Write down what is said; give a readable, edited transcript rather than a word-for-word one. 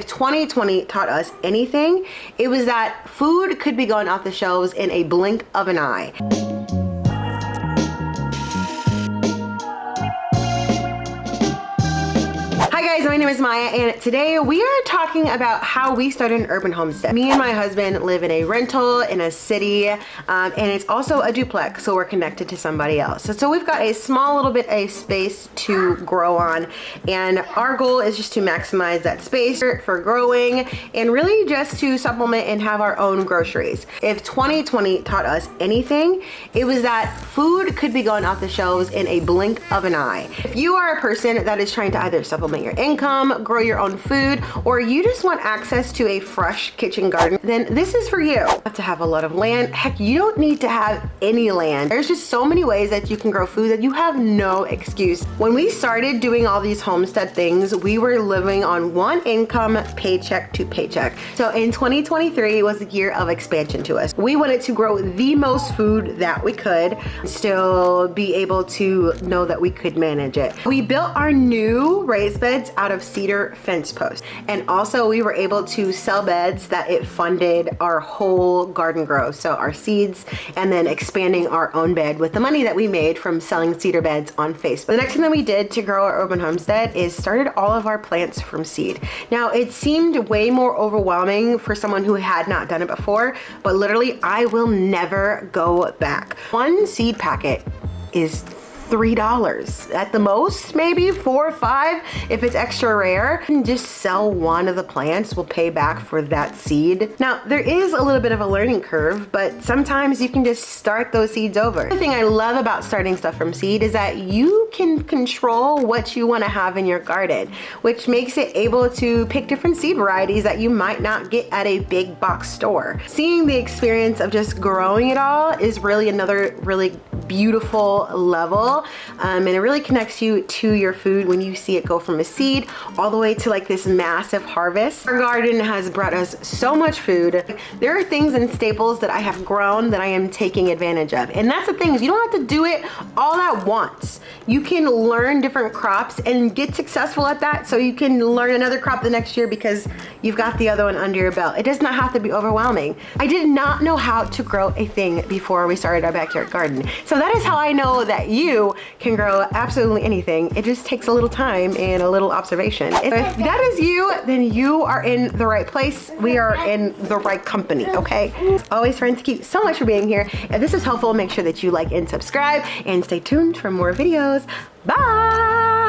If 2020 taught us anything, it was that food could be going off the shelves in a blink of an eye. Hi guys, my name is Maya, and today we are talking about how we started an urban homestead. Me and my husband live in a rental in a city, and it's also a duplex, so we're connected to somebody else. So we've got a small little bit of space to grow on, and our goal is just to maximize that space for growing and really just to supplement and have our own groceries. If 2020 taught us anything, it was that food could be going off the shelves in a blink of an eye. If you are a person that is trying to either supplement your income, grow your own food, or you just want access to a fresh kitchen garden, then this is for you. You have to have a lot of land. Heck, you don't need to have any land. There's just so many ways that you can grow food that you have no excuse. When we started doing all these homestead things, we were living on one income, paycheck to paycheck. So in 2023 was a year of expansion to us. We wanted to grow the most food that we could, still be able to know that we could manage it. We built our new raised beds out of cedar fence posts, and also we were able to sell beds that it funded our whole garden growth, so our seeds, and then expanding our own bed with the money that we made from selling cedar beds on Facebook. The next thing that we did to grow our urban homestead is started all of our plants from seed. Now it seemed way more overwhelming for someone who had not done it before, but literally I will never go back. One seed packet is $3 at the most, maybe 4 or 5 if it's extra rare. And just sell one of the plants, will pay back for that seed. Now there is a little bit of a learning curve, but sometimes you can just start those seeds over. The thing I love about starting stuff from seed is that you can control what you want to have in your garden, which makes it able to pick different seed varieties that you might not get at a big box store. Seeing the experience of just growing it all is really another really beautiful level, and it really connects you to your food when you see it go from a seed all the way to like this massive harvest. Our garden has brought us so much food. There are things and staples that I have grown that I am taking advantage of, and that's the thing, is you don't have to do it all at once. You can learn different crops and get successful at that, so you can learn another crop the next year because you've got the other one under your belt. It does not have to be overwhelming. I did not know how to grow a thing before we started our backyard garden, so that is how I know that you can grow absolutely anything. It just takes a little time and a little observation. If that is you, then you are in the right place. We are in the right company, okay? As always, friends, thank you so much for being here. If this is helpful, make sure that you like and subscribe and stay tuned for more videos. Bye!